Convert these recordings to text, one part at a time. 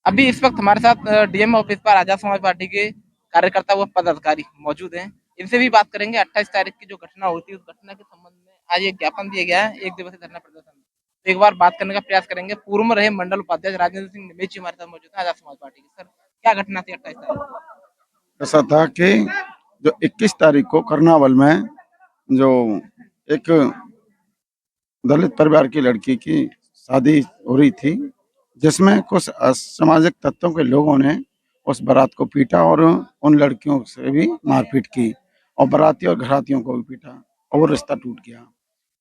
अभी इस वक्त हमारे साथ डीएम ऑफिस पर आजाद समाज पार्टी के कार्यकर्ता व पदाधिकारी मौजूद हैं। इनसे भी बात करेंगे 28 तारीख की जो घटना हुई थी उस घटना के संबंध में। आज एक ज्ञापन दिया गया है, एक दिवसीय धरना प्रदर्शन। तो एक बार बात करने का प्रयास करेंगे। पूर्व में रहे मंडल उपाध्यक्ष राजेंद्र सिंह निमेश जी हमारे साथ मौजूद हैं आजाद समाज पार्टी के। सर, क्या घटना थी 28 तारीख? ऐसा था कि जो 21 तारीख को करनावल में जो एक दलित परिवार की लड़की की शादी हो रही थी, जिसमें कुछ असामाजिक तत्वों के लोगों ने उस बारात को पीटा और उन लड़कियों से भी मारपीट की और बाराती और घरातियों को भी पीटा और वो रिश्ता टूट गया।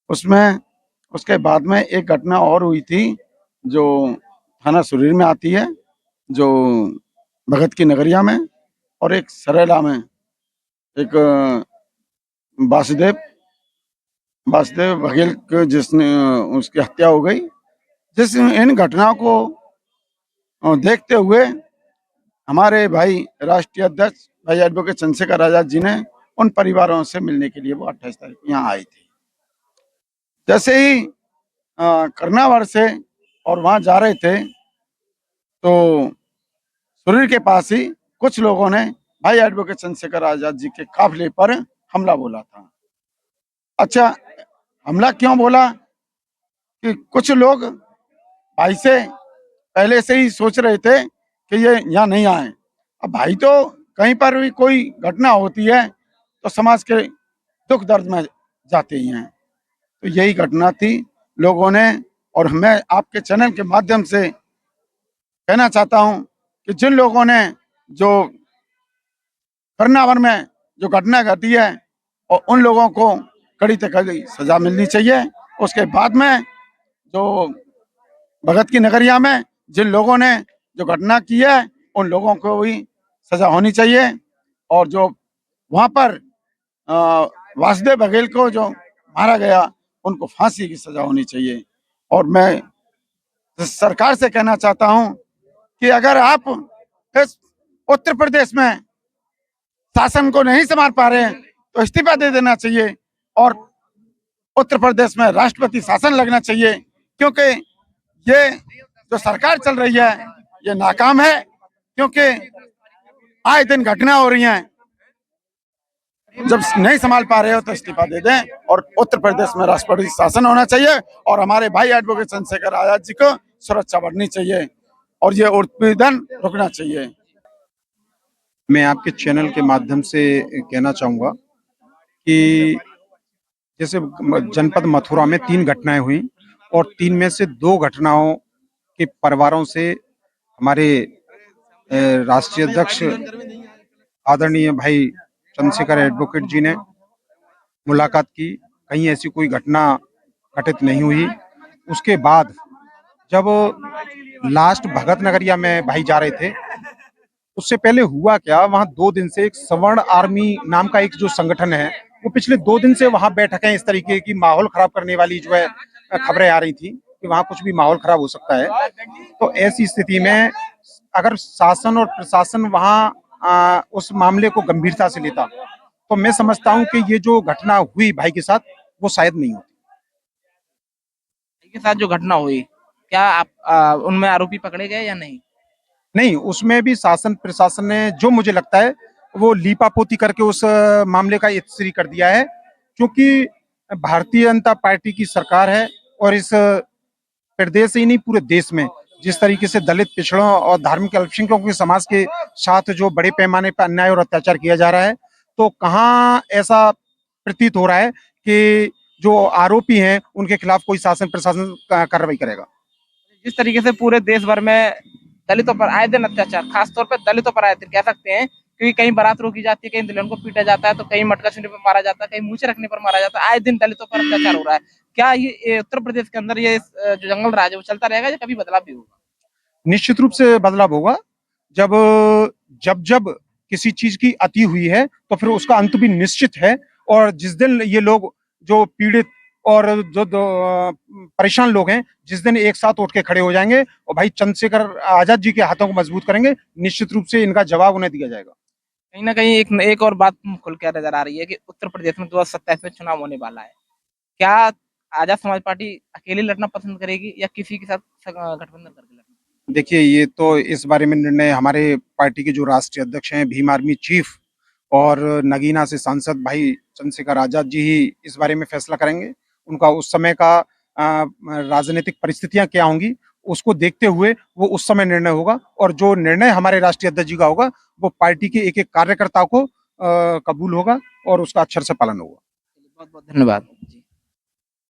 उसमें उसके बाद में एक घटना और हुई थी जो थाना सुरीर में आती है, जो भगत की नगरिया में, और एक सरेला में एक वासुदेव वासुदेव बघेल के जिसने उसकी हत्या हो गई। जिस इन घटनाओं को देखते हुए हमारे भाई राष्ट्रीय अध्यक्ष भाई एडवोकेट चंद्रशेखर आजाद जी ने उन परिवारों से मिलने के लिए वो 28 तारीख को यहाँ आए थे। जैसे ही कर्नावर से और वहां जा रहे थे तो सुरीर के पास ही कुछ लोगों ने भाई एडवोकेट चंद्रशेखर आजाद जी के काफिले पर हमला बोला था। अच्छा, हमला क्यों बोला कि कुछ लोग भाई से पहले से ही सोच रहे थे कि ये यहाँ नहीं आए। अब भाई तो कहीं पर भी कोई घटना होती है तो समाज के दुख दर्द में जाते ही हैं। तो यही घटना थी लोगों ने। और मैं आपके चैनल के माध्यम से कहना चाहता हूं कि जिन लोगों ने जो करनावर में जो घटना घटी है और उन लोगों को कड़ी से कड़ी सजा मिलनी चाहिए। उसके बाद में जो भगत की नगरिया में जिन लोगों ने जो घटना की है उन लोगों को भी सजा होनी चाहिए। और जो वहां पर वासुदेव बघेल को जो मारा गया उनको फांसी की सजा होनी चाहिए। और मैं सरकार से कहना चाहता हूं कि अगर आप इस उत्तर प्रदेश में शासन को नहीं संभाल पा रहे हैं तो इस्तीफा दे देना चाहिए और उत्तर प्रदेश में राष्ट्रपति शासन लगना चाहिए, क्योंकि ये जो सरकार चल रही है ये नाकाम है। क्योंकि आए दिन घटना हो रही हैं, जब नहीं संभाल पा रहे हो तो इस्तीफा दे दें और उत्तर प्रदेश में राष्ट्रपति शासन होना चाहिए और हमारे भाई एडवोकेट चंद्रशेखर आजाद जी को सुरक्षा बढ़नी चाहिए और ये उत्पीड़न रुकना चाहिए। मैं आपके चैनल के माध्यम से कहना चाहूँगा कि जैसे जनपद मथुरा में 3 घटनाएं हुई और 3 में से 2 घटनाओं के परिवारों से हमारे राष्ट्रीय अध्यक्ष आदरणीय भाई चंद्रशेखर एडवोकेट जी ने मुलाकात की। कहीं ऐसी कोई घटना घटित नहीं हुई। उसके बाद जब लास्ट भगत नगरिया में भाई जा रहे थे, उससे पहले हुआ क्या, वहां 2 दिन से एक सवर्ण आर्मी नाम का एक जो संगठन है, वो पिछले 2 दिन से वहां बैठकें इस तरीके की माहौल खराब करने वाली जो है खबरें आ रही थी कि वहां कुछ भी माहौल खराब हो सकता है। तो ऐसी स्थिति में अगर शासन और प्रशासन वहां उस मामले को गंभीरता से लेता तो मैं समझता हूं कि ये जो घटना हुई भाई के साथ वो शायद नहीं होती। के साथ जो घटना हुई, क्या आप उनमें आरोपी पकड़े गए या नहीं? नहीं, उसमें भी शासन प्रशासन ने जो मुझे लगता है वो लीपापोती करके उस मामले का इत्सरी कर दिया है, क्योंकि भारतीय जनता पार्टी की सरकार है और इस प्रदेश से ही नहीं पूरे देश में जिस तरीके से दलित पिछड़ों और धार्मिक अल्पसंख्यकों के समाज के साथ जो बड़े पैमाने पर अन्याय और अत्याचार किया जा रहा है, तो कहाँ ऐसा प्रतीत हो रहा है कि जो आरोपी हैं उनके खिलाफ कोई शासन प्रशासन कार्रवाई करेगा। जिस तरीके से पूरे देश भर में दलितों पर आए दिन अत्याचार, खासतौर पर दलितों पर आए दिन कह सकते हैं, क्योंकि कहीं बारात रोकी जाती है, कहीं दुल्हन को पीटा जाता है, तो कहीं मटका छूने पर मारा जाता है, कहीं मूछें रखने पर मारा जाता है। आए दिन दलितों पर अत्याचार हो रहा है। क्या ये उत्तर प्रदेश के अंदर ये जो जंगल राज है वो चलता रहेगा या कभी बदलाव भी होगा? निश्चित रूप से बदलाव होगा। जब जब जब किसी चीज की अति हुई है तो फिर उसका अंत भी निश्चित है। और जिस दिन ये लोग जो पीड़ित और जो परेशान लोग हैं, जिस दिन एक साथ उठ के खड़े हो जाएंगे और भाई चंद्रशेखर आजाद जी के हाथों को मजबूत करेंगे, निश्चित रूप से इनका जवाब उन्हें दिया जाएगा। कहीं ना कहीं एक और बात खुल कर नजर आ रही है कि उत्तर प्रदेश में 2027 में चुनाव होने वाला है। क्या आजाद समाज पार्टी अकेले लड़ना पसंद करेगी या किसी के साथ गठबंधन करके लड़ना? देखिए, ये तो इस बारे में निर्णय हमारे पार्टी के जो राष्ट्रीय अध्यक्ष हैं, भीम आर्मी चीफ और नगीना से सांसद भाई चंद्रशेखर आज़ाद जी ही इस बारे में फैसला करेंगे। उनका उस समय का राजनीतिक परिस्थितियाँ क्या होंगी, उसको देखते हुए वो उस समय निर्णय होगा और जो निर्णय हमारे राष्ट्रीय अध्यक्ष जी का होगा, वो पार्टी के एक-एक कार्यकर्ता को कबूल होगा और उसका अक्षर से पालन होगा। बहुत बहुत धन्यवाद जी।